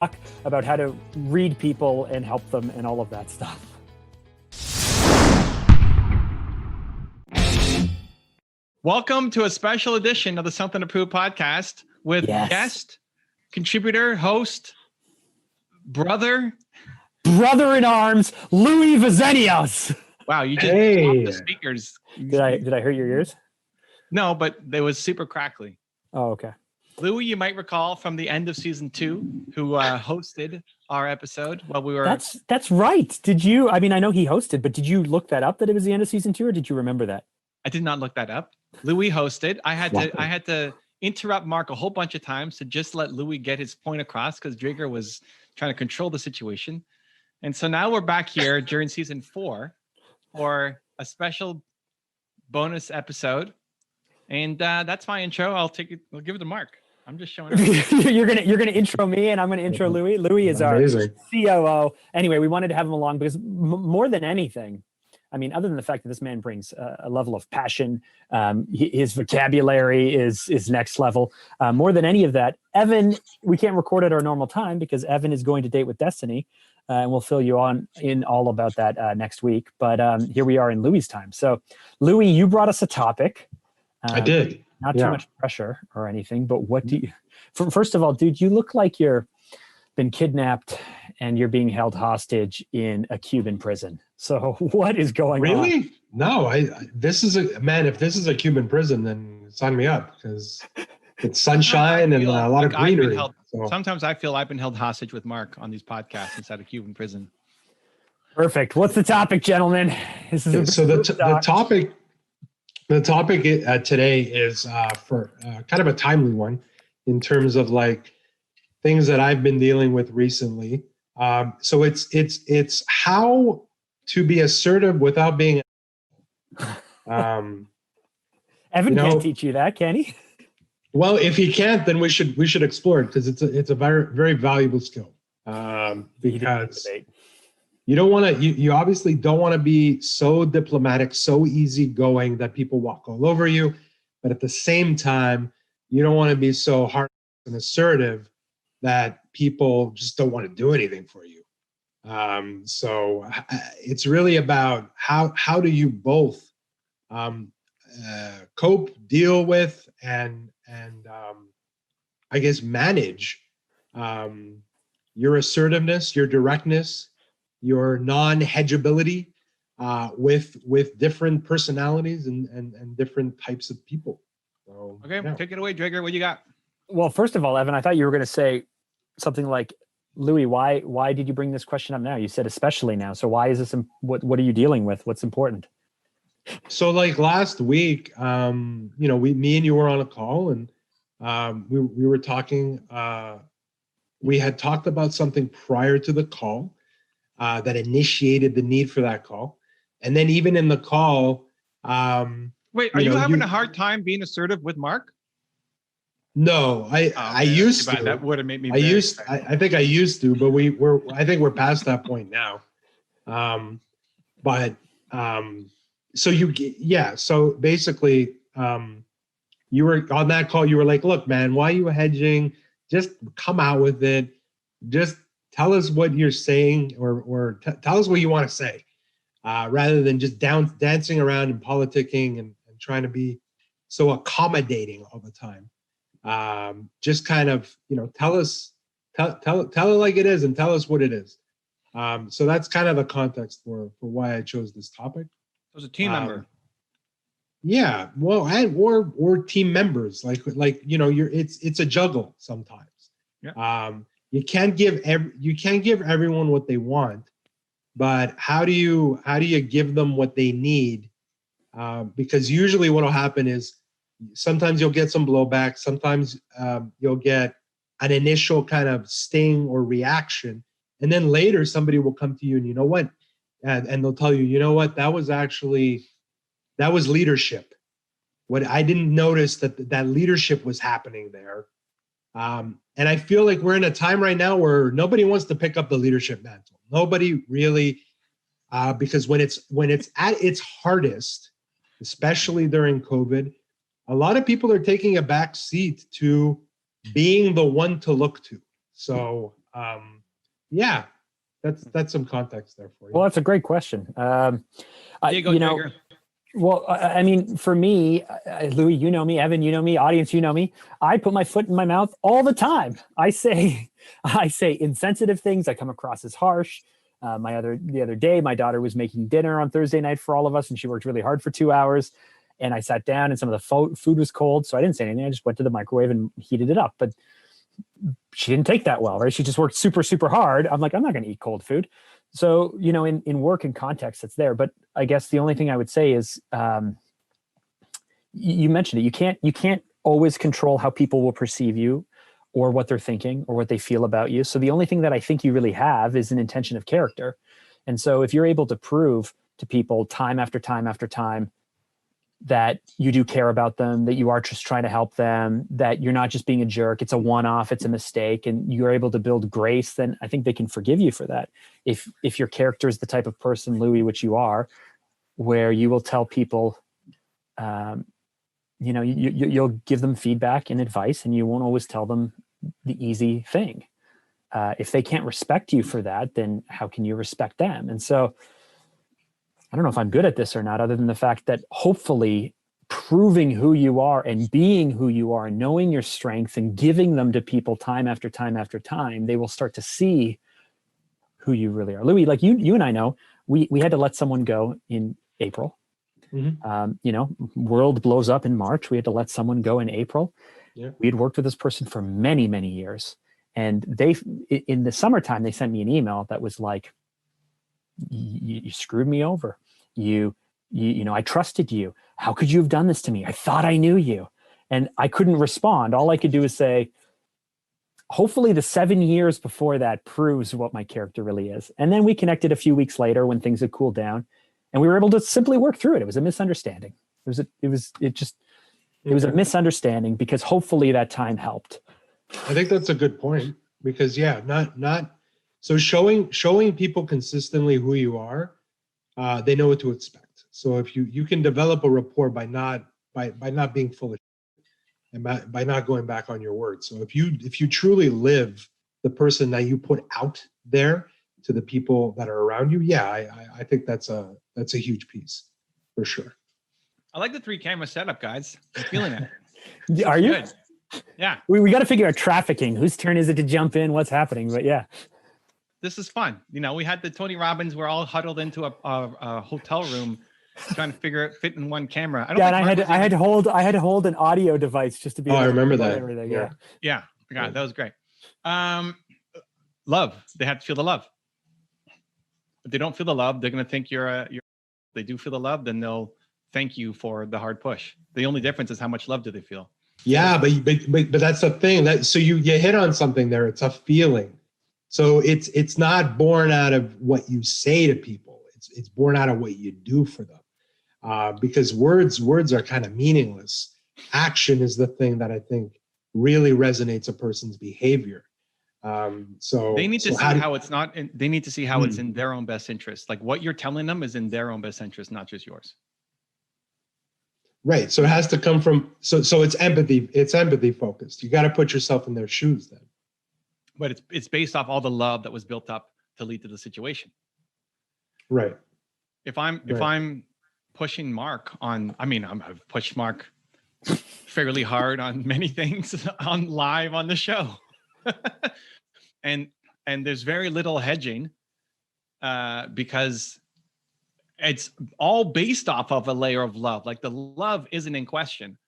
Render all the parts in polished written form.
talk about how to read people and help them and all of that stuff. Welcome to a special edition of the Something to Prove podcast with guest, contributor, host, brother in arms, Louis Vizenios. Wow, you just swapped the speakers. Did I hurt your ears? No, but they was super crackly. Oh, okay. Louis, you might recall from the end of season 2, who hosted our episode while we were. That's right. Did you? I mean, I know he hosted, but did you look that up that it was the end of season 2, or did you remember that? I did not look that up. Louis hosted. I had to interrupt Mark a whole bunch of times to just let Louis get his point across because Drager was trying to control the situation. And so now we're back here during season 4 for a special bonus episode. And that's my intro. I'll give it to Mark. I'm just showing up. you're gonna intro me, and I'm gonna intro Louis. Louis is amazing. Our COO. Anyway, we wanted to have him along because more than anything, I mean, other than the fact that this man brings a level of passion, his vocabulary is next level. More than any of that, Evan, we can't record at our normal time because Evan is going to date with Destiny, and we'll fill you in all about that next week. But here we are in Louis' time. So, Louis, you brought us a topic. I did. Not too much pressure or anything, but what do you? First of all, dude, you look like you're been kidnapped and you're being held hostage in a Cuban prison. So what is going on? Really? No, this is if this is a Cuban prison, then sign me up because it's sunshine and a lot of greenery. Sometimes I feel I've been held hostage with Mark on these podcasts inside a Cuban prison. Perfect. What's the topic, gentlemen? The topic today is for kind of a timely one in terms of like things that I've been dealing with recently. So it's how to be assertive without being. Evan can't teach you that, can he? Well, if he can't, then we should explore it because it's a very, very valuable skill. Because you don't want to. You obviously don't want to be so diplomatic, so easygoing that people walk all over you, but at the same time, you don't want to be so hard and assertive that people just don't want to do anything for you. So it's really about how do you both cope, deal with, and I guess manage your assertiveness, your directness, your non-hedgeability with different personalities and different types of people. So, Take it away, Drager. What you got? Well, first of all, Evan, I thought you were going to say something like, Louis, why did you bring this question up now? You said especially now. So why is this? What are you dealing with? What's important? So like last week, me and you were on a call and we were talking. We had talked about something prior to the call that initiated the need for that call, and then even in the call. Wait, are you having a hard time being assertive with Mark? No, I used to. That would have made me. I think I used to, but I think we're past that point now. So basically, you were on that call. You were like, "Look, man, why are you hedging? Just come out with it. Just tell us what you're saying, or tell us what you want to say, rather than just dancing around and politicking and trying to be so accommodating all the time." Just kind of, tell it like it is and tell us what it is. So that's kind of the context for why I chose this topic. As a team member. Yeah, well, or team members, it's a juggle sometimes. Yeah. You can't give everyone what they want, but how do you give them what they need? Because usually what will happen is sometimes you'll get some blowback. Sometimes you'll get an initial kind of sting or reaction. And then later somebody will come to you and and they'll tell you, that was leadership. What I didn't notice that leadership was happening there. And I feel like we're in a time right now where nobody wants to pick up the leadership mantle. Nobody really, because when it's at its hardest, especially during COVID, a lot of people are taking a back seat to being the one to look to. So Yeah, that's some context there for you. Well, that's a great question. Well, I mean, for me, Louis, you know me, Evan, you know me, audience, you know me. I put my foot in my mouth all the time. I say insensitive things. I come across as harsh. The other day, my daughter was making dinner on Thursday night for all of us, and she worked really hard for 2 hours. And I sat down, and some of the food was cold, so I didn't say anything. I just went to the microwave and heated it up. But she didn't take that well, right? She just worked super, super hard. I'm like, I'm not going to eat cold food. So, in work and context, it's there. But I guess the only thing I would say is, you mentioned it. You can't always control how people will perceive you or what they're thinking or what they feel about you. So the only thing that I think you really have is an intention of character. And so if you're able to prove to people time after time after time that you do care about them, that you are just trying to help them, that you're not just being a jerk, it's a one-off, it's a mistake, and you're able to build grace, then I think they can forgive you for that. If your character is the type of person, Louis, which you are, where you will tell people, you'll give them feedback and advice, and you won't always tell them the easy thing. If they can't respect you for that, then how can you respect them? And so I don't know if I'm good at this or not, other than the fact that hopefully proving who you are and being who you are and knowing your strengths and giving them to people time after time after time, they will start to see who you really are. Louis, like you and I know, we had to let someone go in April. Mm-hmm. World blows up in March. We had to let someone go in April. Yeah. We had worked with this person for many, many years. And in the summertime, they sent me an email that was like, you screwed me over. I trusted you. How could you have done this to me? I thought I knew you. And I couldn't respond. All I could do is say, hopefully the 7 years before that proves what my character really is. And then we connected a few weeks later when things had cooled down, and we were able to simply work through it. It was a misunderstanding. It was a misunderstanding because hopefully that time helped. I think that's a good point because so showing people consistently who you are, they know what to expect. So if you can develop a rapport by not being full of shit and by not going back on your word. So if you truly live the person that you put out there to the people that are around you, I think that's a huge piece for sure. I like the 3-camera setup, guys. I'm feeling it. Are you? Good. Yeah. We got to figure out trafficking. Whose turn is it to jump in? What's happening? But yeah. This is fun. We had the Tony Robbins. We're all huddled into a hotel room, trying to fit in one camera. I had to hold an audio device just to be. I remember that. Everything. Yeah. That was great. Love. They have to feel the love. If they don't feel the love, they're going to think they do feel the love, then they'll thank you for the hard push. The only difference is how much love do they feel. Yeah, but that's the thing. So you hit on something there. It's a feeling. So it's not born out of what you say to people. It's born out of what you do for them. Because words are kind of meaningless. Action is the thing that I think really resonates a person's behavior. So they need to see how it's not. They need to see how it's in their own best interest. Like what you're telling them is in their own best interest, not just yours. Right. So it has to come from. So it's empathy. It's empathy focused. You got to put yourself in their shoes then. But it's based off all the love that was built up to lead to the situation. Right. If I'm pushing Mark on, I've pushed Mark fairly hard on many things on live on the show. and there's very little hedging because it's all based off of a layer of love. Like the love isn't in question.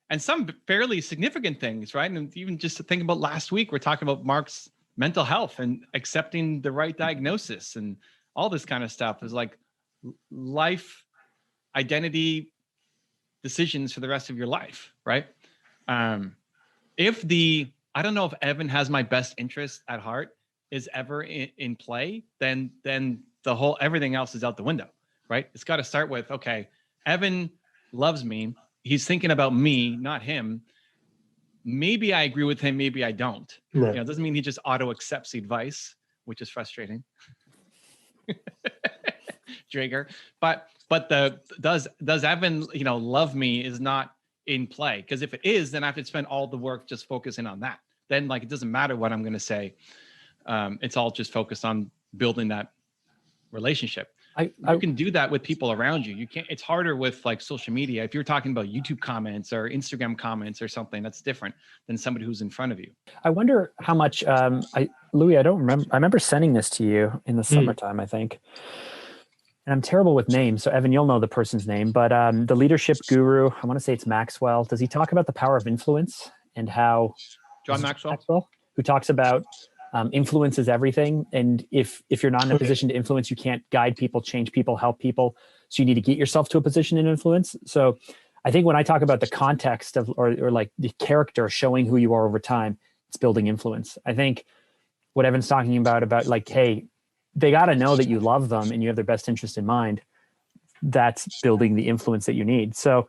And some fairly significant things, right? And even just to think about last week, we're talking about Mark's mental health and accepting the right diagnosis and all this kind of stuff is like life, identity decisions for the rest of your life, right? I don't know if Evan has my best interest at heart is ever in play, then everything else is out the window, right? It's got to start with, okay, Evan loves me. He's thinking about me, not him. Maybe I agree with him. Maybe I don't. Right. It doesn't mean he just auto accepts the advice, which is frustrating. Drager. But does Evan, love me is not in play. Because if it is, then I have to spend all the work just focusing on that. then like, it doesn't matter what I'm going to say. It's all just focused on building that relationship. You can do that with people around you. You can't, it's harder with like social media. If you're talking about YouTube comments or Instagram comments or something, that's different than somebody who's in front of you. I wonder how much, Louis, I don't remember. I remember sending this to you in the summertime, I think. And I'm terrible with names. So Evan, you'll know the person's name, but the leadership guru, I want to say it's Maxwell. Does he talk about the power of influence and how John Maxwell, who talks about influence is everything. And if you're not in a position to influence, you can't guide people, change people, help people. So you need to get yourself to a position in influence. So I think when I talk about the context of, or like the character showing who you are over time, it's building influence. I think what Evan's talking about like, hey, they got to know that you love them and you have their best interest in mind. That's building the influence that you need. So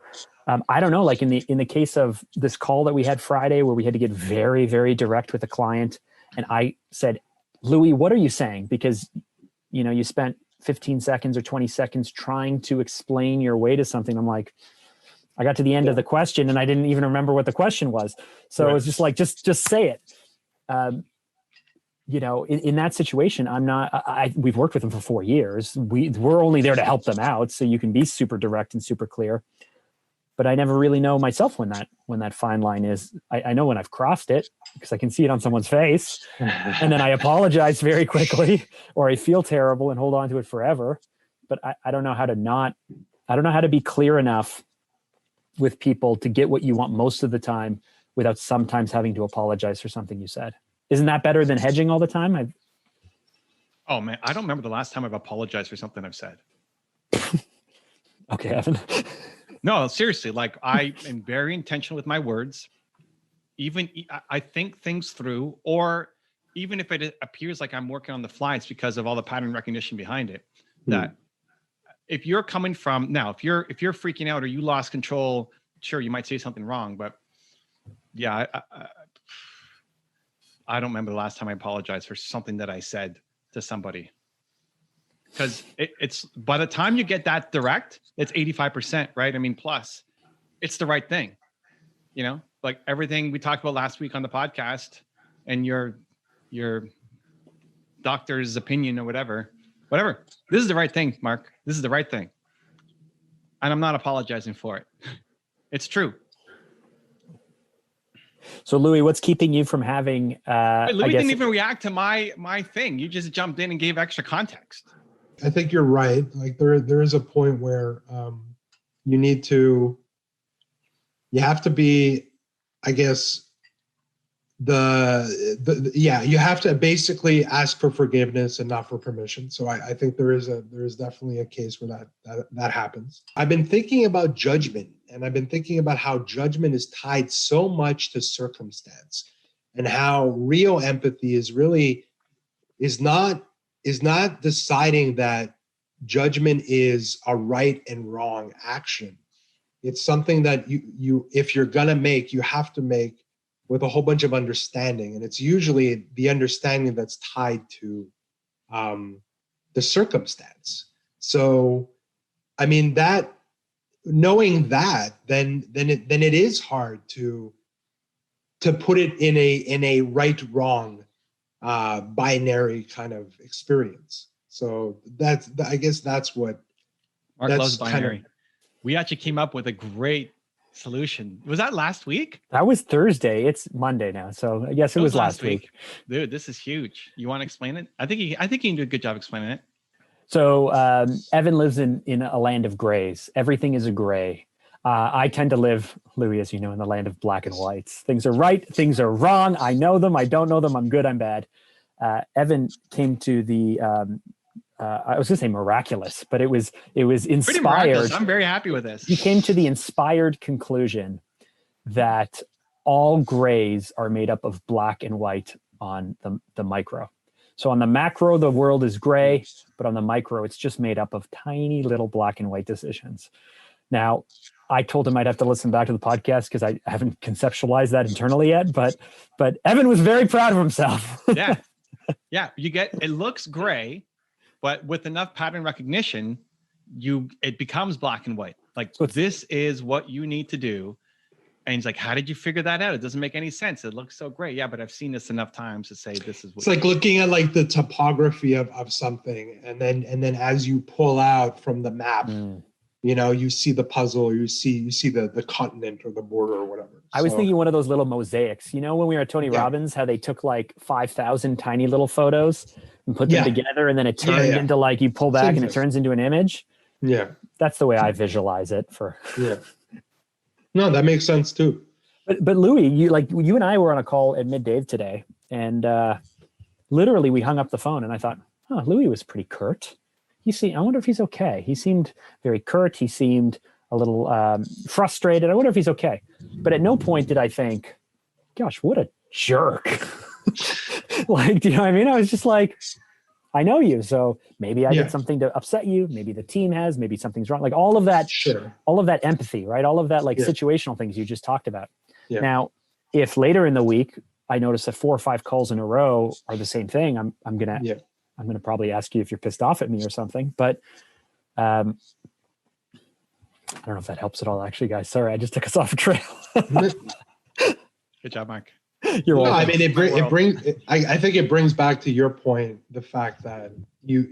I don't know, like in the case of this call that we had Friday, where we had to get very, very direct with the client. And I said, Louis, what are you saying? Because, you know, you spent 15 seconds or 20 seconds trying to explain your way to something. I'm like, I got to the end of the question and I didn't even remember what the question was. So it was just like, just say it. You know, in that situation, we've worked with them for 4 years. We're only there to help them out. So you can be super direct and super clear. But I never really know myself when that fine line is. I know when I've crossed it because I can see it on someone's face, and then I apologize very quickly, or I feel terrible and hold on to it forever. But I don't know how to I don't know how to be clear enough with people to get what you want most of the time without sometimes having to apologize for something you said. Isn't that better than hedging all the time? Oh man, I don't remember the last time I've apologized for something I've said. Okay, Evan. No, seriously, like I am very intentional with my words. Even I think things through, or even if it appears like I'm working on the fly, it's because of all the pattern recognition behind it. That if you're coming from now, if you're freaking out or you lost control, sure, you might say something wrong, but yeah, I don't remember the last time I apologized for something that I said to somebody. Because it's by the time you get that direct, it's 85%, right? I mean, plus it's the right thing, you know, like everything we talked about last week on the podcast and your doctor's opinion or whatever. This is the right thing, Mark. This is the right thing. And I'm not apologizing for it. It's true. So Louis, what's keeping you from having, Louis didn't even react to my thing. You just jumped in and gave extra context. I think you're right. Like there is a point where you have to be, I guess, you have to basically ask for forgiveness and not for permission. So I think there is definitely a case where that happens. I've been thinking about judgment, and I've been thinking about how judgment is tied so much to circumstance, and how real empathy is not deciding that judgment is a right and wrong action. It's something that you if you're gonna make, you have to make with a whole bunch of understanding. And it's usually the understanding that's tied to the circumstance. So, I mean, that knowing that, then it is hard to put it in a right wrong binary kind of experience. So I guess that's what Mark loves binary. We actually came up with a great solution. Was that last week? That was Thursday. It's Monday now, so I guess it was last week. Dude, this is huge. You want to explain it? I think you can do a good job explaining it. So Evan lives in a land of grays. Everything is a gray. I tend to live, Louis, as you know, in the land of black and whites. Things are right, things are wrong. I know them, I don't know them. I'm good, I'm bad. Evan came to the I was going to say miraculous, but it was inspired. Pretty miraculous. I'm very happy with this. He came to the inspired conclusion that all grays are made up of black and white on the micro. So on the macro, the world is gray, but on the micro, it's just made up of tiny little black and white decisions. Now, I told him I'd have to listen back to the podcast because I haven't conceptualized that internally yet, but Evan was very proud of himself. Yeah. Yeah. It looks gray, but with enough pattern recognition, it becomes black and white. Like, this is what you need to do. And he's like, how did you figure that out? It doesn't make any sense. It looks so great. Yeah, but I've seen this enough times to say this is what it's like looking at like the topography of something, and then as you pull out from the map, you know, you see the puzzle, or you see the continent or the border or whatever. I was thinking one of those little mosaics. You know, when we were at Tony Robbins, how they took like 5,000 tiny little photos and put them together, and then it turned into like, you pull back and it turns into an image. Yeah. That's the way I visualize it for. Yeah. No, that makes sense too. But Louis, you and I were on a call at Midday today, and literally we hung up the phone, and I thought, oh, Louis was pretty curt. I wonder if he's okay. He seemed very curt. He seemed a little frustrated. I wonder if he's okay. But at no point did I think, gosh, what a jerk. Like, do you know what I mean? I was just like, I know you, so maybe I did something to upset you. Maybe the team has, maybe something's wrong. Like all of that, all of that empathy, right? All of that like situational things you just talked about. Yeah. Now, if later in the week I notice that 4 or 5 calls in a row are the same thing, I'm gonna probably ask you if you're pissed off at me or something. But I don't know if that helps at all, actually, guys. Sorry, I just took us off a trail. Good job, Mike. You're welcome. I mean, I think it brings back to your point the fact that you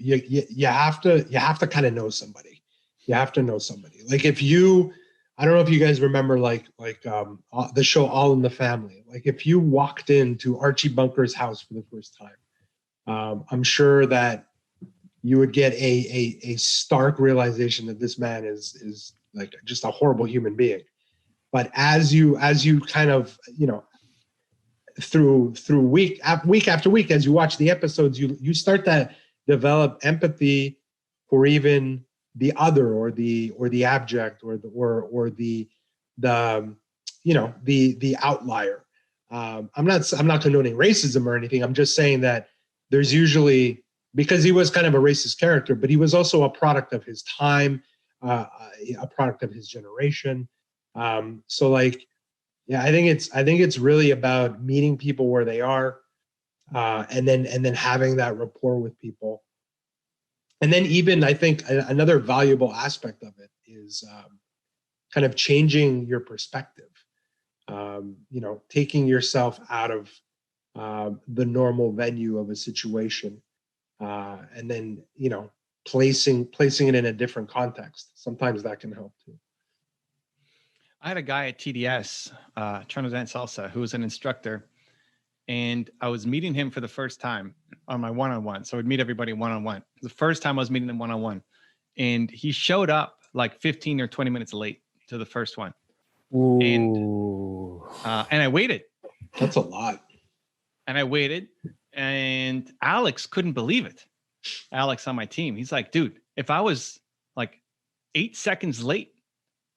have to kind of know somebody. You have to know somebody. Like if you, I don't know if you guys remember like the show All in the Family. Like if you walked into Archie Bunker's house for the first time, I'm sure that you would get a stark realization that this man is like just a horrible human being. But as you kind of, you know, through week after week, as you watch the episodes, you start to develop empathy for even the other or the abject or the you know, the outlier. I'm not condoning racism or anything. I'm just saying that there's usually, because he was kind of a racist character, but he was also a product of his time, a product of his generation. So like, yeah, I think it's really about meeting people where they are, and then having that rapport with people. And then even I think another valuable aspect of it is kind of changing your perspective. You know, taking yourself out of the normal venue of a situation, and then, you know, placing it in a different context. Sometimes that can help too. I had a guy at TDS, Toronto Dance Salsa, who was an instructor, and I was meeting him for the first time on my one-on-one. So I'd meet everybody one-on-one. The first time I was meeting him one-on-one, and he showed up like 15 or 20 minutes late to the first one. Ooh. And I waited. That's a lot. And I waited, and Alex couldn't believe it. Alex on my team, he's like, dude, if I was like 8 seconds late,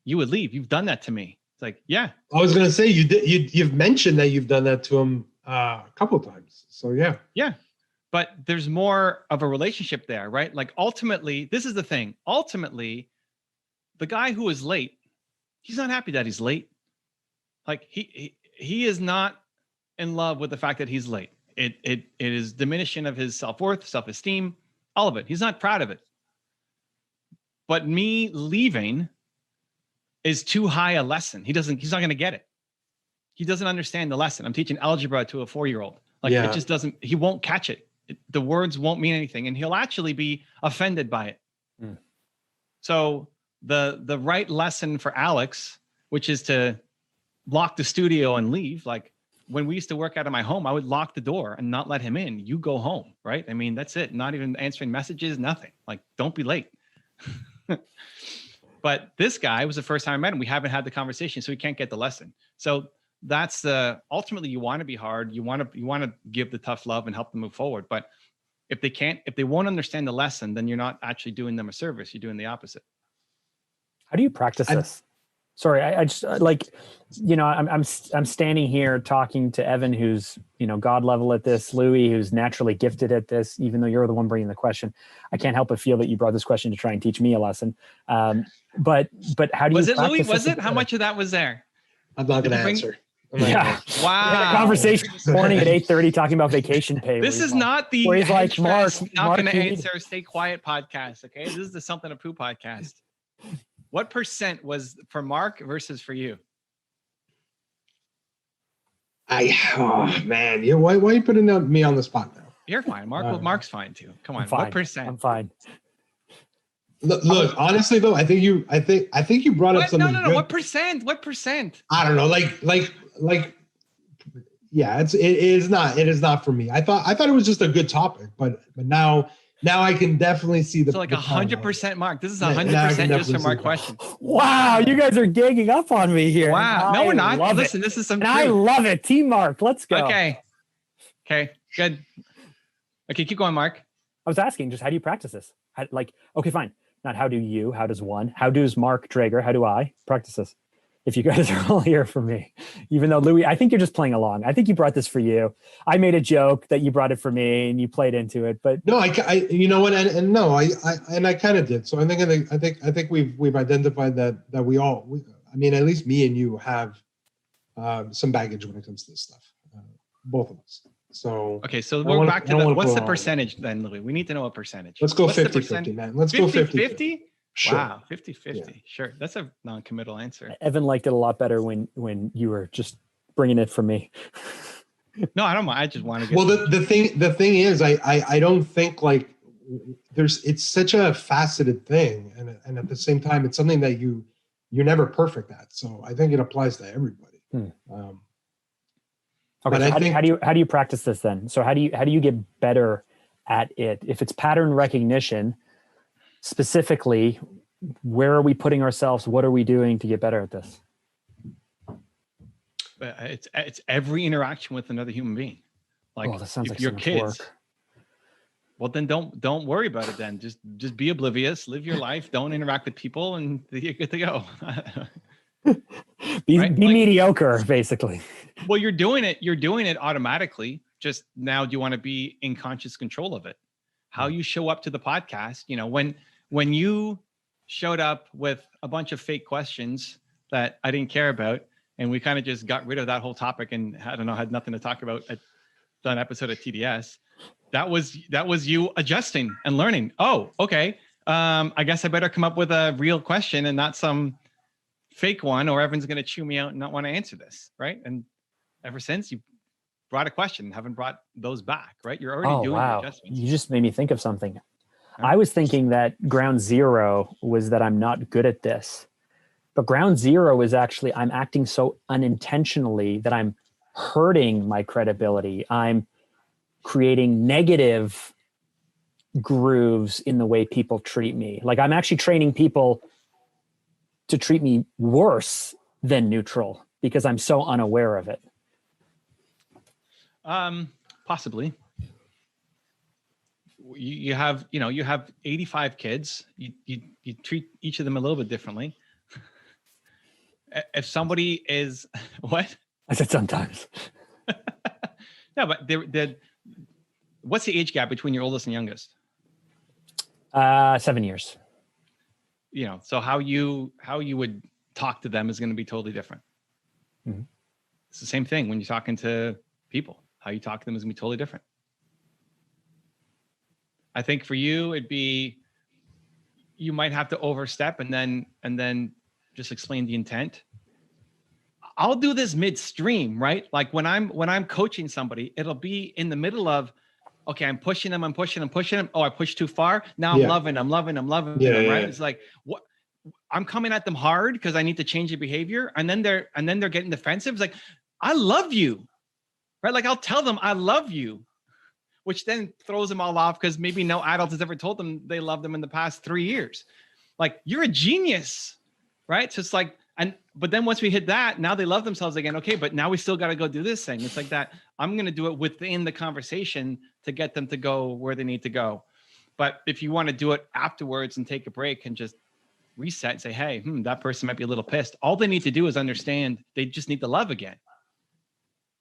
you would leave. You've done that to me. It's like, yeah. I was gonna say you've mentioned that you've done that to him a couple of times. So yeah. Yeah. But there's more of a relationship there, right? Like ultimately, this is the thing. Ultimately, the guy who is late, he's not happy that he's late. Like he is not in love with the fact that he's late. It is diminishing of his self-worth, self-esteem, all of it. He's not proud of it. But me leaving is too high a lesson. He's not going to get it. He doesn't understand the lesson. I'm teaching algebra to a 4-year-old. Like it just doesn't, he won't catch it. The words won't mean anything, and he'll actually be offended by it. So the right lesson for Alex, which is to lock the studio and leave. Like when we used to work out of my home, I would lock the door and not let him in. You go home, right? I mean, that's it. Not even answering messages, nothing. Like, don't be late. But this guy was the first time I met him. We haven't had the conversation, so he can't get the lesson. So that's ultimately you want to be hard. You want to give the tough love and help them move forward. But if they won't understand the lesson, then you're not actually doing them a service. You're doing the opposite. How do you practice this? Sorry, I just like, you know, I'm standing here talking to Evan, who's, you know, God level at this, Louis, who's naturally gifted at this, even though you're the one bringing the question. I can't help but feel that you brought this question to try and teach me a lesson. But how do you? Was it Louis? Was it? How much of that was there? I'm not going to answer. Yeah. Wow. We had a conversation this morning at 8:30 talking about vacation pay. This is not the where he's like, Mark, not going to answer, stay quiet podcast. Okay. This is the Something to Poo podcast. What percent was for Mark versus for you? Oh man, why are you putting me on the spot now? You're fine. Mark's fine too. Come on, what percent? I'm fine. Look, honestly though, I think you brought up something. No. What percent? I don't know. Like. Yeah, it is not for me. I thought it was just a good topic, but now I can definitely see the. So like 100% Mark. This is 100% just from our question. Wow, you guys are ganging up on me here. Wow, no, we're not. Listen, this is some. I love it, Team Mark. Let's go. Okay, good. Okay, keep going, Mark. I was asking, just how do you practice this? Okay, fine. Not how do you? How does one? How does Mark Drager? How do I practice this? If you guys are all here for me, even though Louis, I think you're just playing along. I think you brought this for you. I made a joke that you brought it for me and you played into it, but no, I you know what? And no, I kind of did. So I think we've identified that we all, I mean, at least me and you have some baggage when it comes to this stuff, both of us. So okay, so we're back to what's the percentage then, Louis? We need to know a percentage. Let's go 50-50, man. Let's go 50-50. Sure. Wow, 50-50. Yeah. Sure. That's a non-committal answer. Evan liked it a lot better when you were just bringing it from me. No, I don't mind. I just want to get. Well, the thing is, I don't think like it's such a faceted thing, and at the same time, it's something that you're never perfect at. So I think it applies to everybody. Okay. So how do you practice this then? So how do you get better at it? If it's pattern recognition. Specifically, where are we putting ourselves? What are we doing to get better at this? It's every interaction with another human being. Like that sounds like your kids. Work. Well, then don't worry about it. Then just be oblivious, live your life, don't interact with people, and you're good to go. Be mediocre, basically. Well, you're doing it automatically. Just now, do you want to be in conscious control of it? How you show up to the podcast, when you showed up with a bunch of fake questions that I didn't care about, and we kind of just got rid of that whole topic and had nothing to talk about at an episode of TDS. That was you adjusting and learning. Oh, okay. I guess I better come up with a real question and not some fake one, or everyone's going to chew me out and not want to answer this, right? And ever since you brought a question and haven't brought those back, right? You're already doing the adjustments. You just made me think of something. I was thinking that ground zero was that I'm not good at this. But ground zero is actually I'm acting so unintentionally that I'm hurting my credibility. I'm creating negative grooves in the way people treat me. Like I'm actually training people to treat me worse than neutral because I'm so unaware of it. Possibly. You have 85 kids. You treat each of them a little bit differently. If somebody is what? I said sometimes. No, but what's the age gap between your oldest and youngest? 7 years. So how you would talk to them is going to be totally different. Mm-hmm. It's the same thing when you're talking to people. How you talk to them is going to be totally different. I think for you, you might have to overstep and then just explain the intent. I'll do this midstream, right? Like when I'm coaching somebody, it'll be in the middle of, okay, I'm pushing them. Oh, I pushed too far. Now I'm loving them, right? Yeah. It's like, what? I'm coming at them hard because I need to change their behavior. And then they're getting defensive. It's like, I love you, right? Like I'll tell them I love you, which then throws them all off because maybe no adult has ever told them they love them in the past 3 years. Like, you're a genius, right? So it's like, but then once we hit that, now they love themselves again. Okay, but now we still got to go do this thing. It's like that. I'm going to do it within the conversation to get them to go where they need to go. But if you want to do it afterwards and take a break and just reset and say, hey, that person might be a little pissed. All they need to do is understand they just need the love again.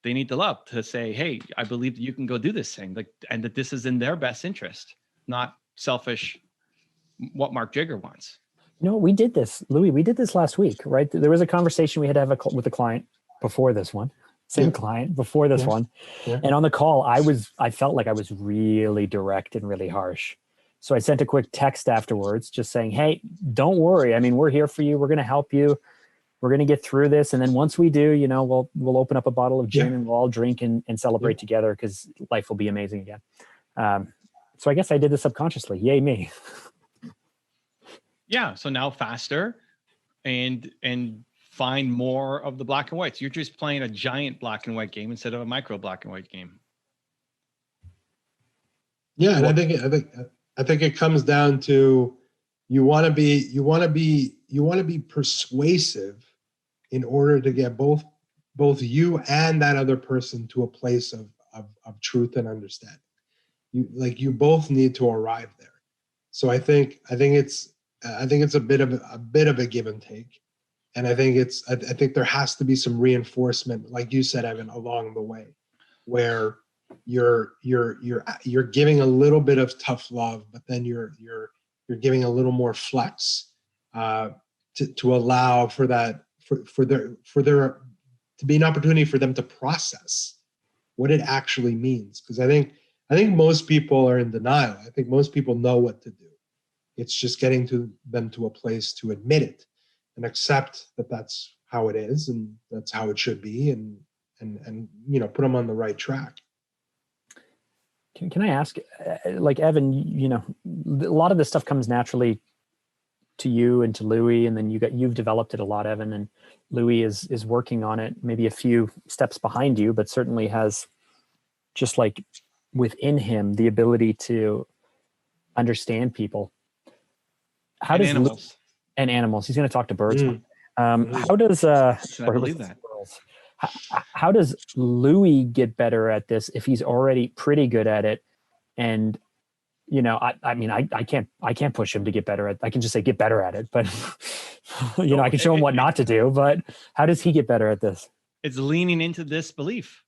They need the love to say, hey, I believe that you can go do this thing, and that this is in their best interest, not selfish, what Mark Jigger wants. We did this, Louis. We did this last week, right? There was a conversation we had to have with a client before this one, client before this one. Yeah. And on the call, I felt like I was really direct and really harsh. So I sent a quick text afterwards just saying, hey, don't worry. I mean, we're here for you. We're going to help you. we're going to get through this. And then once we do, we'll open up a bottle of gin and we'll all drink and celebrate together, because life will be amazing again. So I guess I did this subconsciously. Yay me. Yeah. So now faster and find more of the black and whites. You're just playing a giant black and white game instead of a micro black and white game. Yeah. And I think it comes down to, you want to be persuasive in order to get both you and that other person to a place of truth and understanding. You both need to arrive there. So I think it's a bit of a give and take. And I think there has to be some reinforcement, like you said, Evan, along the way, where you're giving a little bit of tough love, but then you're giving a little more flex to allow for that for there to be an opportunity for them to process what it actually means. Because I think most people are in denial. I think most people know what to do. It's just getting them to a place to admit it and accept that that's how it is and that's how it should be, and put them on the right track. Can I ask, like Evan, a lot of this stuff comes naturally to you and to Louis, and then you've developed it a lot, Evan, and Louis is working on it maybe a few steps behind you, but certainly has, just like within him, the ability to understand people. How does animals. And animals. He's going to talk to birds. How does Should I believe that? How does Louis get better at this if he's already pretty good at it? And I can't push him to get better at. I can just say get better at it, but I can show him what not to do. But how does he get better at this? It's leaning into this belief.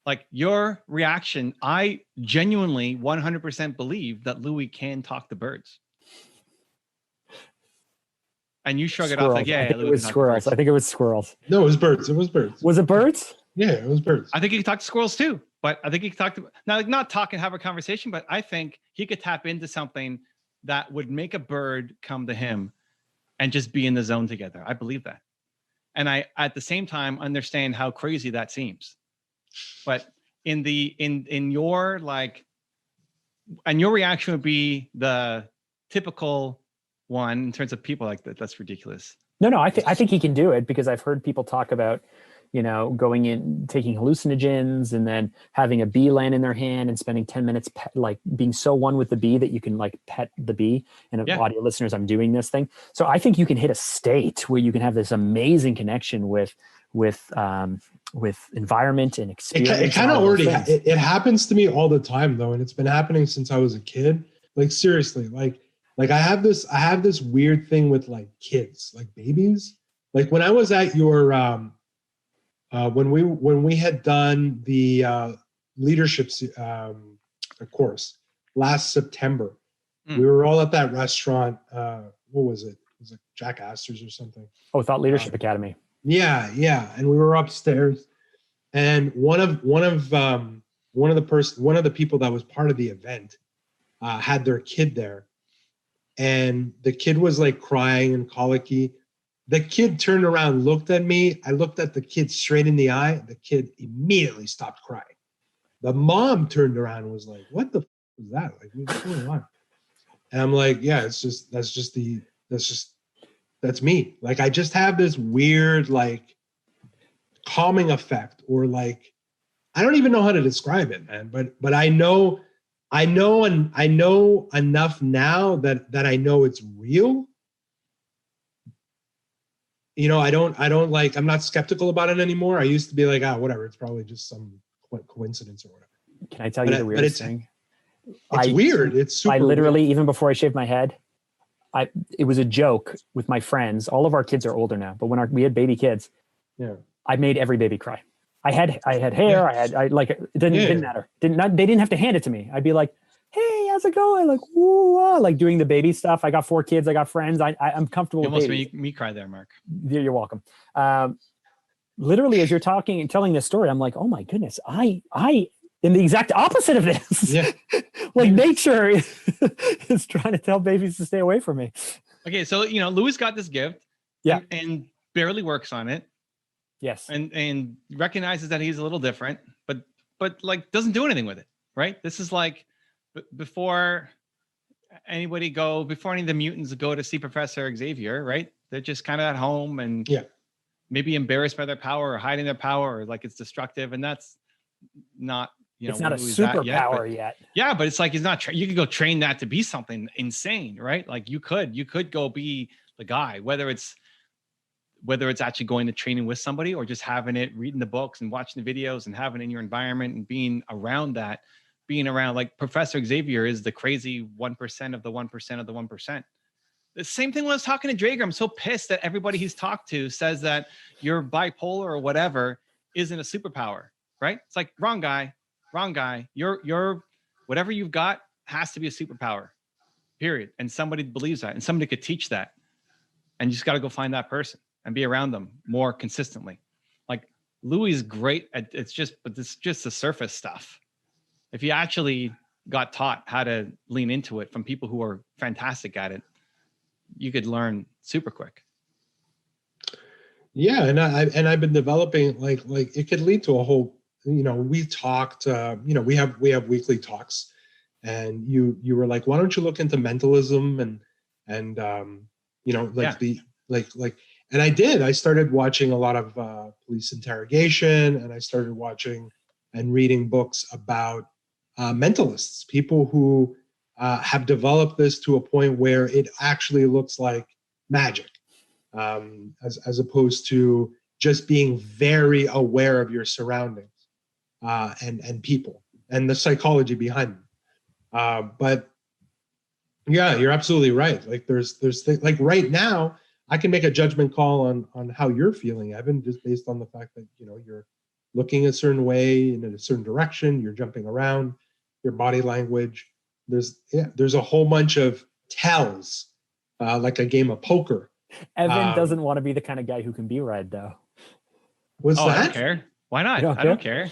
Like your reaction, I genuinely 100% believe that Louis can talk to birds. And you shrug it off like, yeah, it was squirrels. I think it was squirrels. No, it was birds. It was birds. Was it birds? Yeah, it was birds. I think he could talk to squirrels too, but I think he could talk to, now, like, not talk and have a conversation, but I think he could tap into something that would make a bird come to him and just be in the zone together. I believe that. And I, at the same time, understand how crazy that seems. But in your, like, and your reaction would be the typical one in terms of people like that. That's ridiculous. No, I think he can do it, because I've heard people talk about, going in, taking hallucinogens, and then having a bee land in their hand and spending 10 minutes, like being so one with the bee that you can like pet the bee. And audio listeners, I'm doing this thing. So I think you can hit a state where you can have this amazing connection with environment and experience. It kind of already, it happens to me all the time though. And it's been happening since I was a kid. Like seriously, like I have this weird thing with like kids, like babies. Like when I was at your, when we had done the leadership course last September, we were all at that restaurant. What was it? It was like Jack Astor's or something. Oh, Thought Leadership Academy. Yeah. And we were upstairs, and one of the people that was part of the event had their kid there. And the kid was like crying and colicky. The kid turned around, looked at me. I looked at the kid straight in the eye. The kid immediately stopped crying. The mom turned around and was like, "What the f was that? Like, what's going on?" And I'm like, "Yeah, that's me. Like, I just have this weird like calming effect, or like, I don't even know how to describe it, man. But I know enough now that I know it's real. I don't like, I'm not skeptical about it anymore. I used to be like, whatever, it's probably just some coincidence or whatever. Can I tell you the weirdest thing? It's weird. It's super I literally, weird. even before I shaved my head, it was a joke with my friends. All of our kids are older now, but when we had baby kids, I made every baby cry. I had hair. It didn't matter. They didn't have to hand it to me. I'd be like, "Hey, how's it going?" Like, woo, like doing the baby stuff. I got 4 kids. I got friends. I'm comfortable. You with almost babies. made me cry there, Mark. You're welcome. Literally, as you're talking and telling this story, I'm like, oh my goodness, I am the exact opposite of this. Yeah. Like nature is trying to tell babies to stay away from me. Okay, so Louis got this gift. Yeah. And barely works on it. Yes. And recognizes that he's a little different, but like doesn't do anything with it, right? This is like before any of the mutants go to see Professor Xavier, right? They're just kind of at home and maybe embarrassed by their power or hiding their power, or like it's destructive, and that's not, it's not a superpower yet. Yeah, but it's like he's not. You could go train that to be something insane, right? Like you could go be the guy, whether it's actually going to training with somebody or just having it, reading the books and watching the videos and having it in your environment and being around like Professor Xavier is the crazy 1% of the 1% of the 1%. The same thing when I was talking to Draeger. I'm so pissed that everybody he's talked to says that you're bipolar or whatever isn't a superpower, right? It's like, wrong guy. You're whatever you've got has to be a superpower, period. And somebody believes that, and somebody could teach that. And you just got to go find that person and be around them more consistently. Like Louis is great at but it's just the surface stuff. If you actually got taught how to lean into it from people who are fantastic at it, you could learn super quick. Yeah, and I've been developing like it could lead to a whole. We talked. We have weekly talks, and you were like, why don't you look into mentalism and and I did. I started watching a lot of police interrogation, and I started watching and reading books about mentalists, people who have developed this to a point where it actually looks like magic, as opposed to just being very aware of your surroundings and people and the psychology behind them. But yeah, you're absolutely right. Like there's like right now, I can make a judgment call on how you're feeling, Evan, just based on the fact that you're looking a certain way in a certain direction, you're jumping around, your body language. There's a whole bunch of tells, like a game of poker. Evan doesn't want to be the kind of guy who can be read, though. What's that? I don't care. Why not? I don't care.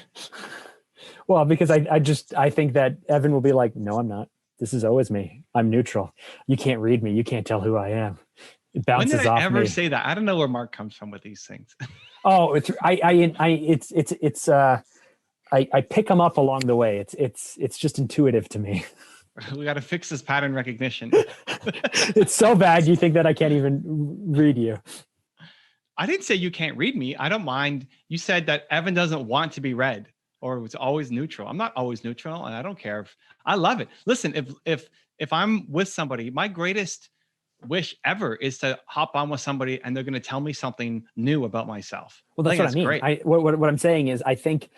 Well, because I think that Evan will be like, no, I'm not. This is always me. I'm neutral. You can't read me. You can't tell who I am. It bounces off me. When did I ever say that? I don't know where Mark comes from with these things. Oh, I pick them up along the way. It's just intuitive to me. We got to fix this pattern recognition. It's so bad you think that I can't even read you. I didn't say you can't read me. I don't mind. You said that Evan doesn't want to be read or it's always neutral. I'm not always neutral, and I don't care if I love it. Listen, if I'm with somebody, my greatest wish ever is to hop on with somebody and they're going to tell me something new about myself. Well, that's what I mean. Great. What I'm saying is I think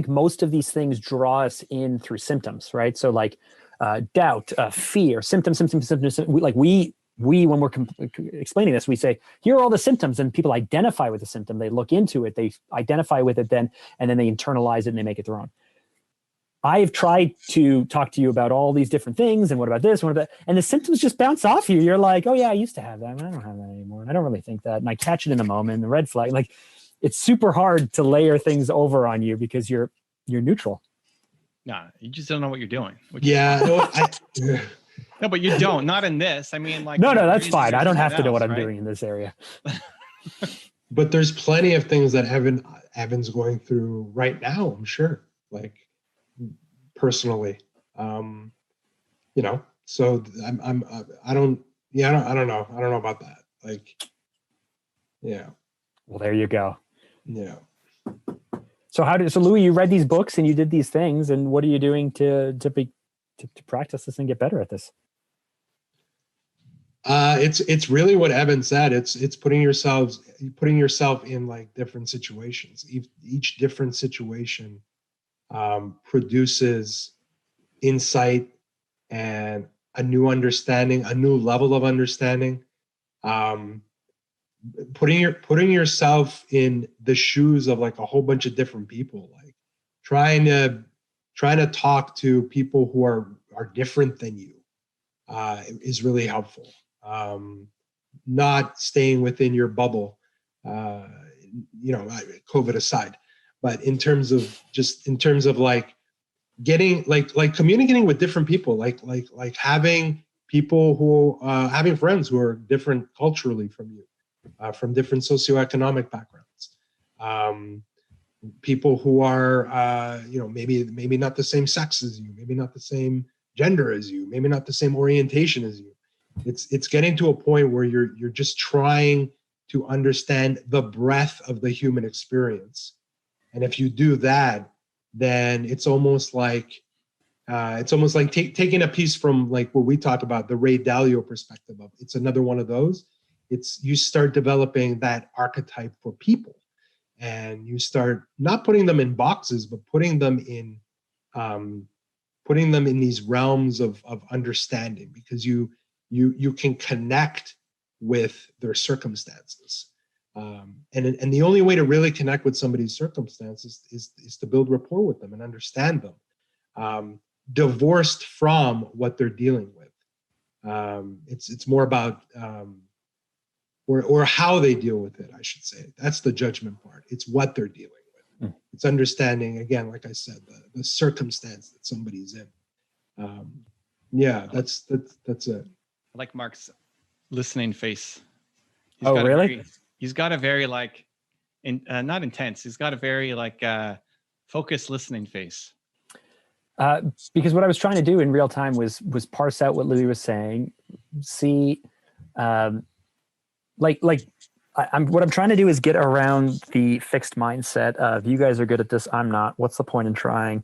most of these things draw us in through symptoms, right? So like doubt, fear, symptoms. We when we're explaining this, we say, here are all the symptoms, and people identify with the symptom. They look into it, they identify with it and then they internalize it and they make it their own. I've tried to talk to you about all these different things, and what about this, and the symptoms just bounce off you. You're like, oh yeah, I used to have that, and I don't have that anymore, and I don't really think that, and I catch it in the moment. The red flag, like it's super hard to layer things over on you because you're neutral. No, you just don't know what you're doing. No, but you don't. Not in this. I mean, like. No, that's fine. I don't have to know what I'm doing in this area. But there's plenty of things that Evan's going through right now, I'm sure. Like personally, So I don't know about that. Like, yeah. Well, there you go. Yeah. So Louis, you read these books and you did these things, and what are you doing to practice this and get better at this? It's really what Evan said. It's putting yourself in like different situations. Each different situation produces insight and a new understanding, a new level of understanding. Putting yourself in the shoes of like a whole bunch of different people, like trying to talk to people who are different than you is really helpful. Not staying within your bubble, COVID aside, but in terms of like getting like communicating with different people, like having people who having friends who are different culturally from you, from different socioeconomic backgrounds, people who are, maybe not the same sex as you, maybe not the same gender as you, maybe not the same orientation as you. It's getting to a point where you're just trying to understand the breadth of the human experience. And if you do that, then it's almost like taking a piece from like what we talk about, the Ray Dalio perspective of it's another one of those. It's you start developing that archetype for people, and you start not putting them in boxes, but putting them in these realms of understanding, because you can connect with their circumstances. And the only way to really connect with somebody's circumstances is to build rapport with them and understand them, divorced from what they're dealing with. It's more about or how they deal with it, I should say. That's the judgment part. It's what they're dealing with. It's understanding, again, like I said, the circumstance that somebody's in. That's it. I like Mark's listening face. Really? He's got a very like, not intense. He's got a very like focused listening face. Because what I was trying to do in real time was parse out what Louis was saying, see, what I'm trying to do is get around the fixed mindset of you guys are good at this, I'm not. What's the point in trying?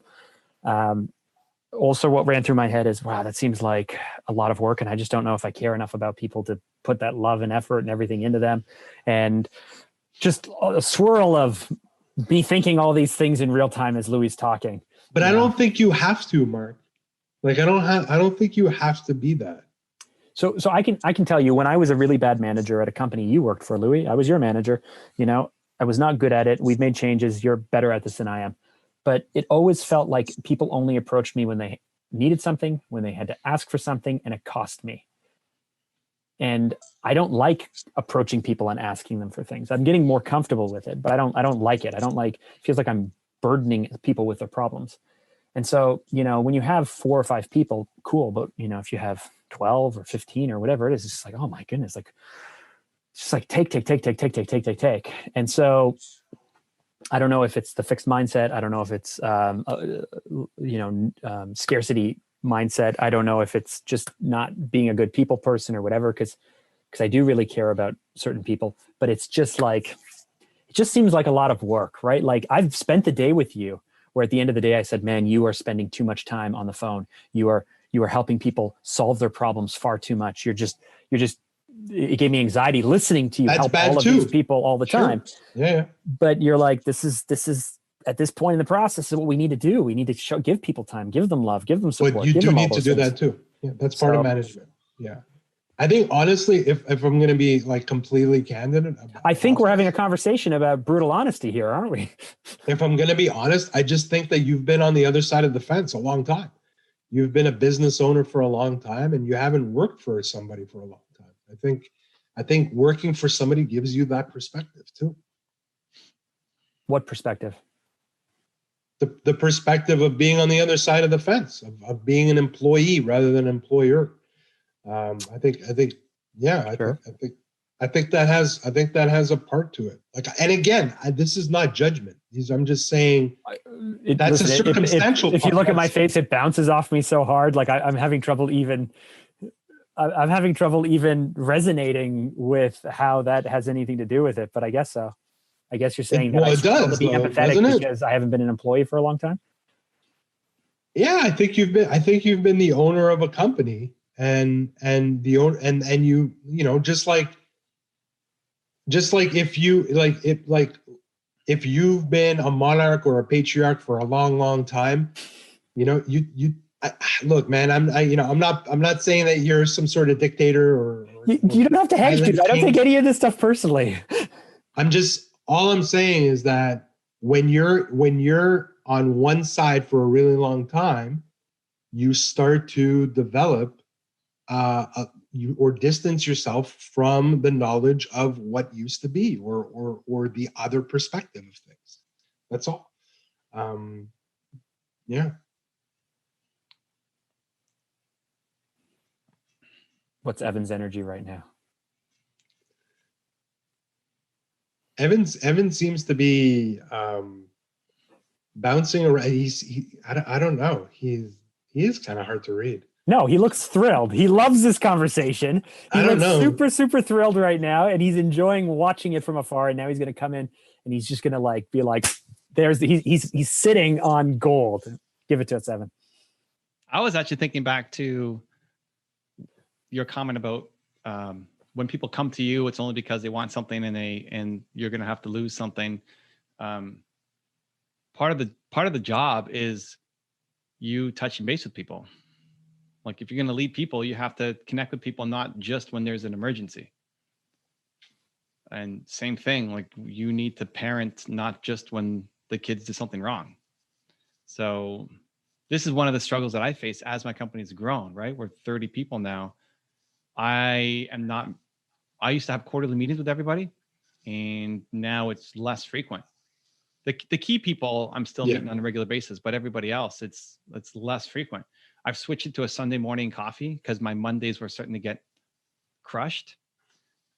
Also, what ran through my head is, wow, that seems like a lot of work, and I just don't know if I care enough about people to put that love and effort and everything into them. And just a swirl of be thinking all these things in real time as Louis is talking. But I don't think you have to, Mark. Like I don't think you have to be that. So I can tell you, when I was a really bad manager at a company you worked for, Louis, I was your manager. I was not good at it. We've made changes. You're better at this than I am. But it always felt like people only approached me when they needed something, when they had to ask for something, and it cost me. And I don't like approaching people and asking them for things. I'm getting more comfortable with it, but I don't like it. It feels like I'm burdening people with their problems. And so, when you have 4 or 5 people, cool. But, if you have 12 or 15 or whatever it is, it's just like, oh my goodness, like, it's just like take. And so I don't know if it's the fixed mindset. I don't know if it's, scarcity mindset. I don't know if it's just not being a good people person or whatever, because I do really care about certain people, but it's just like, it just seems like a lot of work, right? Like I've spent the day with you where at the end of the day, I said, man, you are spending too much time on the phone. You are helping people solve their problems far too much. It gave me anxiety listening to you help all of these people all the time. Yeah. But you're like, this is at this point in the process is what we need to do. We need to give people time, give them love, give them support. But you do need to do that too. Yeah, that's part of management. Yeah. I think honestly, if I'm going to be like completely candid, I think we're having a conversation about brutal honesty here, aren't we? If I'm going to be honest, I just think that you've been on the other side of the fence a long time. You've been a business owner for a long time, and you haven't worked for somebody for a long time. I think working for somebody gives you that perspective too. What perspective? The perspective of being on the other side of the fence, of being an employee rather than an employer. I think that has a part to it. Like, and again, this is not judgment. I'm just saying that's a circumstantial. If you look at my face, it bounces off me so hard. Like I'm having trouble even resonating with how that has anything to do with it. But I guess so. I guess you're saying that I struggle to be empathetic because I haven't been an employee for a long time. Yeah, I think you've been the owner of a company. And the owner and you just like if you've been a monarch or a patriarch for a long time, look, man, I'm not saying that you're some sort of dictator or you don't have to hedge, dude. I don't take any of this stuff personally. All I'm saying is that when you're on one side for a really long time, you start to develop or distance yourself from the knowledge of what used to be or the other perspective of things. That's all. Yeah. What's Evan's energy right now? Evan seems to be bouncing around. I don't know. He is kind of hard to read. No, he looks thrilled. He loves this conversation. He looks super, super thrilled right now, and he's enjoying watching it from afar. And now he's going to come in, and he's just going to be like, he's sitting on gold. Give it to us, Evan. I was actually thinking back to your comment about when people come to you, it's only because they want something, and you're going to have to lose something. Part of the job is you touching base with people. Like if you're going to lead people, you have to connect with people, not just when there's an emergency. And same thing, like you need to parent, not just when the kids did something wrong. So this is one of the struggles that I face as my company's grown, right? We're 30 people now. I used to have quarterly meetings with everybody, and now it's less frequent. The key people I'm still meeting on a regular basis, but everybody else, it's less frequent. I've switched it to a Sunday morning coffee because my Mondays were starting to get crushed.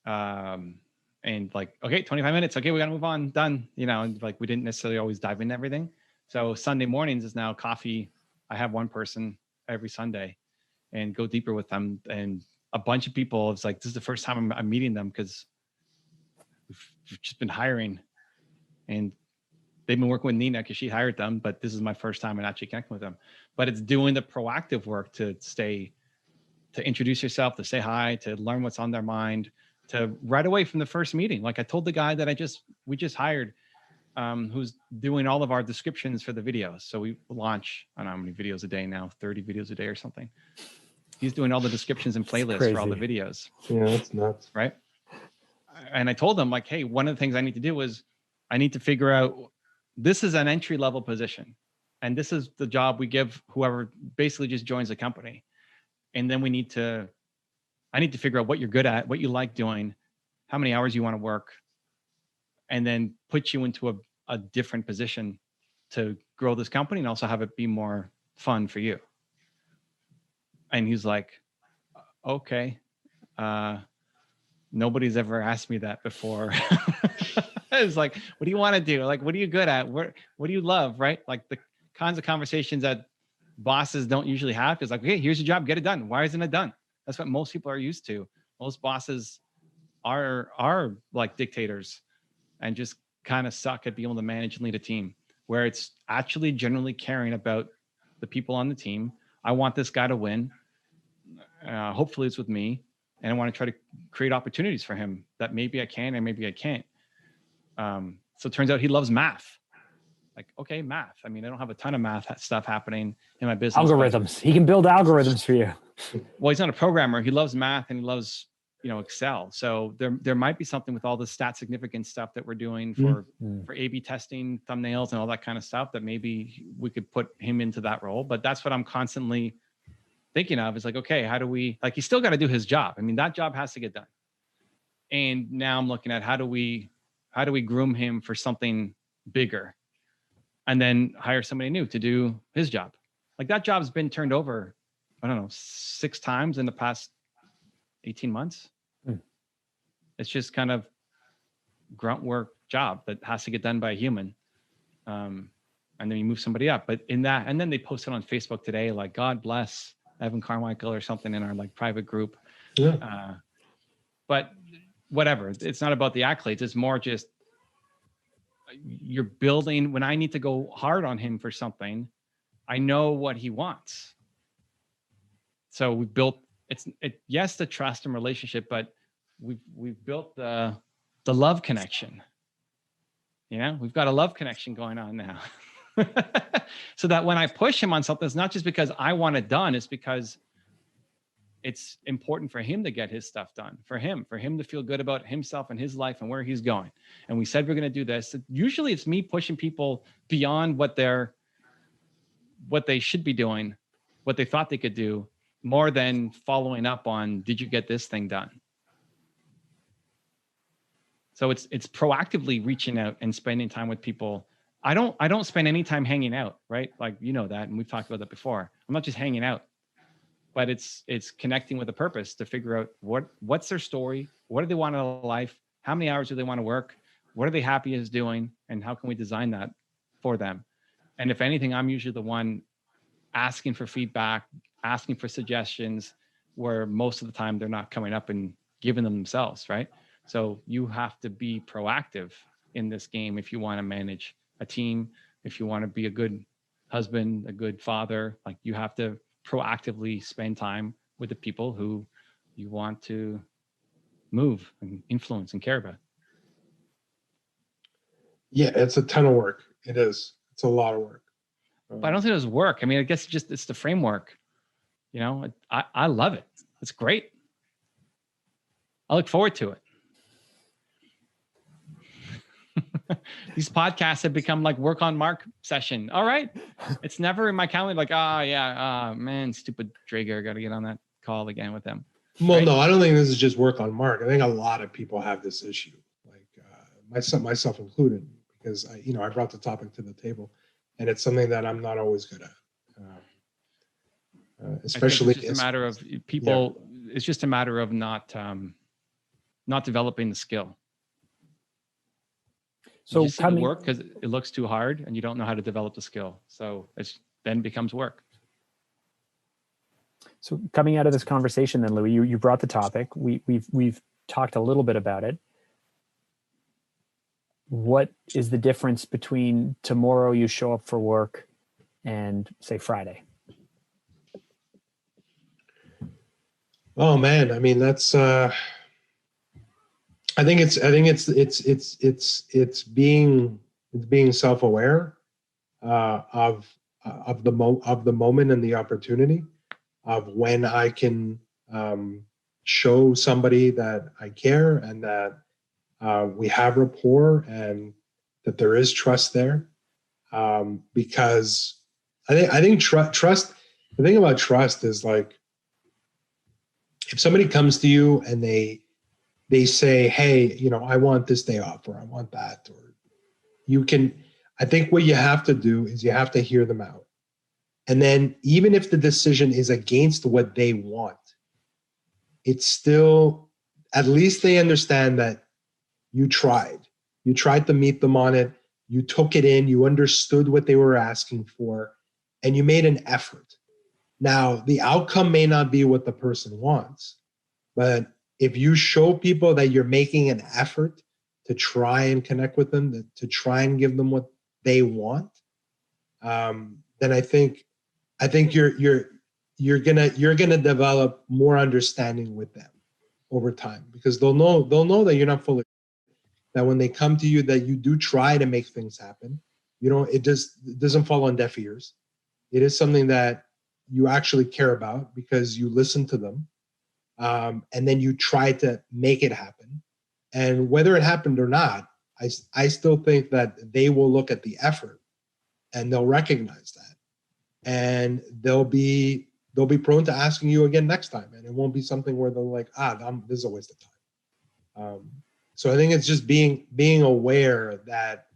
And like, okay, 25 minutes. Okay, we got to move on. Done. And like we didn't necessarily always dive into everything. So Sunday mornings is now coffee. I have one person every Sunday and go deeper with them. And a bunch of people, it's like, this is the first time I'm meeting them because we've just been hiring. And they've been working with Nina because she hired them, but this is my first time in actually connecting with them. But it's doing the proactive work to introduce yourself, to say hi, to learn what's on their mind, to right away from the first meeting. Like I told the guy that we just hired, who's doing all of our descriptions for the videos. So we launch, I don't know how many videos a day now, 30 videos a day or something. He's doing all the descriptions and playlists for all the videos. Yeah, that's nuts. Right. And I told him like, hey, one of the things I need to do is I need to figure out, this is an entry level position. And this is the job we give whoever basically just joins the company. And then I need to figure out what you're good at, what you like doing, how many hours you want to work, and then put you into a different position to grow this company and also have it be more fun for you. And he's like, okay, nobody's ever asked me that before. It's like, what do you want to do? Like, what are you good at? What do you love? Right? Like the kinds of conversations that bosses don't usually have is like, okay, here's your job, get it done. Why isn't it done? That's what most people are used to. Most bosses are like dictators and just kind of suck at being able to manage and lead a team, where it's actually generally caring about the people on the team. I want this guy to win. Hopefully it's with me. And I want to try to create opportunities for him that maybe I can and maybe I can't. So it turns out he loves math. Like, okay, math. I mean, I don't have a ton of math stuff happening in my business. Algorithms. He can build algorithms for you. Well, he's not a programmer. He loves math and he loves, Excel. So there might be something with all the stat significance stuff that we're doing for A/B testing, thumbnails, and all that kind of stuff that maybe we could put him into that role. But that's what I'm constantly thinking of, is like, okay, how do we, like, he's still got to do his job. I mean, that job has to get done. And now I'm looking at how do we groom him for something bigger, and then hire somebody new to do his job. Like that job's been turned over, I don't know, 6 times in the past 18 months. It's just kind of grunt work job that has to get done by a human. And then you move somebody up. But in that, and then they posted on Facebook today, like, God bless Evan Carmichael or something in our like private group. Yeah. But whatever, it's not about the accolades. It's more just, you're building, when I need to go hard on him for something, I know what he wants. So we've built, yes, the trust and relationship, but we've built the love connection. We've got a love connection going on now. So that when I push him on something, it's not just because I want it done, it's because it's important for him to get his stuff done, for him to feel good about himself and his life and where he's going. And we said we're going to do this. Usually it's me pushing people beyond what they should be doing, what they thought they could do, more than following up on, did you get this thing done? So it's proactively reaching out and spending time with people. I don't spend any time hanging out, right? Like, that, and we've talked about that before. I'm not just hanging out. But it's connecting with a purpose to figure out what's their story, what do they want out of life, how many hours do they want to work, What are they happiest doing? And how can we design that for them? And if anything, I'm usually the one asking for feedback, asking for suggestions, where most of the time they're not coming up and giving them themselves, right? So you have to be proactive in this game if you want to manage a team, if you want to be a good husband, a good father. Like, you have to proactively spend time with the people who you want to move and influence and care about. Yeah, it's a ton of work. It is. It's a lot of work. But I don't think it was work. I mean, I guess it's the framework. You know, I love it. It's great. I look forward to it. These podcasts have become like work on Mark session. All right. It's never in my calendar like, man, stupid Draeger, got to get on that call again with them. Well, right? No, I don't think this is just work on Mark. I think a lot of people have this issue, like myself included, because I brought the topic to the table, and it's something that I'm not always good at. Especially, it's just a matter of people. Yeah. It's just a matter of not developing the skill. So coming work because it looks too hard, and you don't know how to develop the skill. So it then becomes work. So coming out of this conversation, then, Louis, you brought the topic. We've talked a little bit about it. What is the difference between tomorrow you show up for work and, say, Friday? Oh man, I mean, that's I think it's being self-aware of the moment and the opportunity of when I can show somebody that I care and that we have rapport and that there is trust there, because I think trust. The thing about trust is, like, if somebody comes to you and they say, hey, I want this day off, or I want that, or I think what you have to do is you have to hear them out. And then even if the decision is against what they want, it's still, at least they understand that you tried to meet them on it. You took it in, you understood what they were asking for, and you made an effort. Now, the outcome may not be what the person wants, but if you show people that you're making an effort to try and connect with them, to try and give them what they want, then I think you're gonna develop more understanding with them over time, because they'll know that you're not fully, that when they come to you, that you do try to make things happen. It doesn't fall on deaf ears. It is something that you actually care about because you listen to them, and then you try to make it happen. And whether it happened or not, I still think that they will look at the effort and they'll recognize that, and they'll be prone to asking you again next time, and it won't be something where they're like, this is a waste of time. So I think it's just being aware that,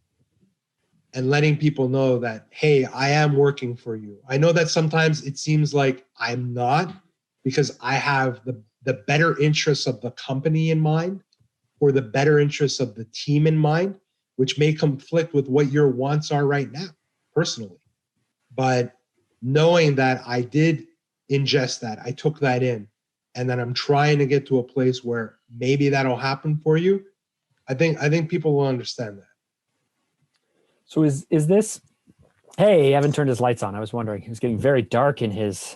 and letting people know that, hey, I am working for you. I know that sometimes it seems like I'm not, because I have the better interests of the company in mind, or the better interests of the team in mind, which may conflict with what your wants are right now, personally. But knowing that I did ingest that, I took that in, and that I'm trying to get to a place where maybe that'll happen for you, I think people will understand that. So is this, hey, he haven't turned his lights on. I was wondering, it was getting very dark in his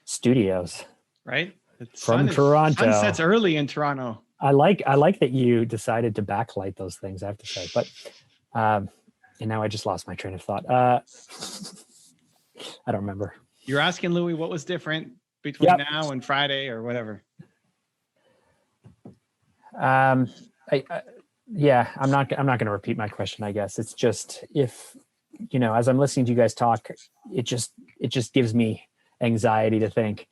studios. Right? From Toronto. Sunset's early in Toronto. I like that you decided to backlight those things, I have to say. But and now I just lost my train of thought. I don't remember. You're asking Louis what was different between now and Friday or whatever. I'm not going to repeat my question, I guess. It's just, if, as I'm listening to you guys talk, it just gives me anxiety to think,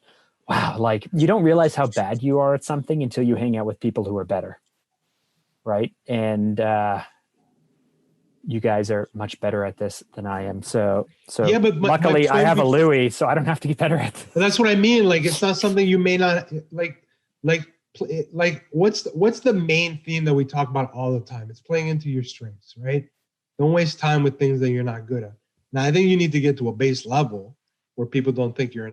wow, like, you don't realize how bad you are at something until you hang out with people who are better. Right. And you guys are much better at this than I am. So yeah, but luckily I have a Louis, so I don't have to get better at this. That's what I mean. Like, it's not something you may not like like what's the main theme that we talk about all the time? It's playing into your strengths, right? Don't waste time with things that you're not good at. Now, I think you need to get to a base level where people don't think you're,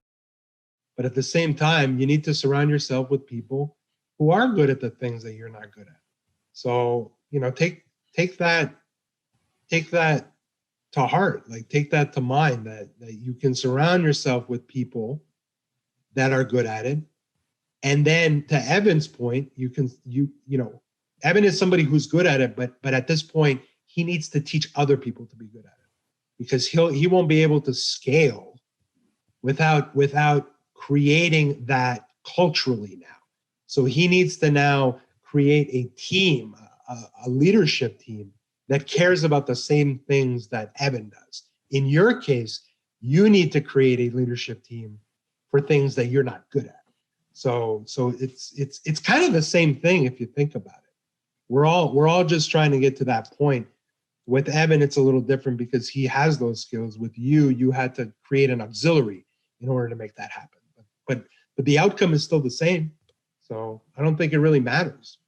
but at the same time, you need to surround yourself with people who are good at the things that you're not good at. So, you know, take that to heart, like take that to mind, that you can surround yourself with people that are good at it. And then to Evan's point, you know, Evan is somebody who's good at it, but at this point, he needs to teach other people to be good at it, because he won't be able to scale without creating that culturally now. So he needs to now create a team, a leadership team that cares about the same things that Evan does. In your case, you need to create a leadership team for things that you're not good at. So it's kind of the same thing if you think about it. We're all just trying to get to that point. With Evan, it's a little different because he has those skills. With you had to create an auxiliary in order to make that happen. But the outcome is still the same. So I don't think it really matters.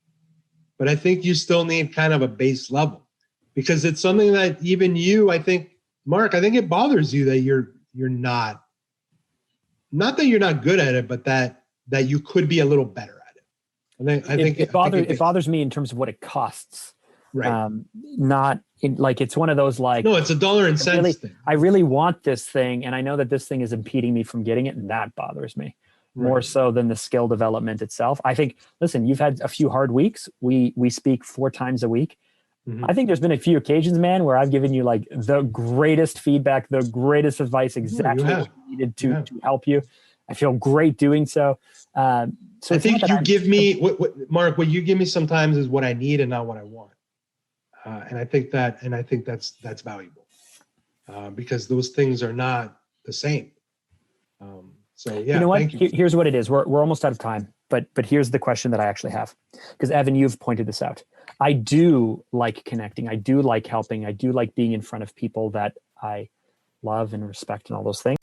But I think you still need kind of a base level, because it's something that even you, I think, Mark, I think it bothers you that you're not that you're not good at it, but that you could be a little better at it. I think it bothers me in terms of what it costs. Right. Not in, like, it's one of those, like, no, it's a dollar and cents thing. I really want this thing, and I know that this thing is impeding me from getting it, and that bothers me more so than the skill development itself. I think, listen, you've had a few hard weeks. We speak 4 times a week. I think there's been a few occasions, man, where I've given you like the greatest feedback, the greatest advice, exactly what you needed to help you. I feel great doing so. I think you give me Mark, what you give me sometimes is what I need and not what I want. And I think that's valuable, because those things are not the same. So yeah, you know what? Thank you. Here's what it is. We're almost out of time, but here's the question that I actually have, because Evan, you've pointed this out. I do like connecting. I do like helping. I do like being in front of people that I love and respect and all those things.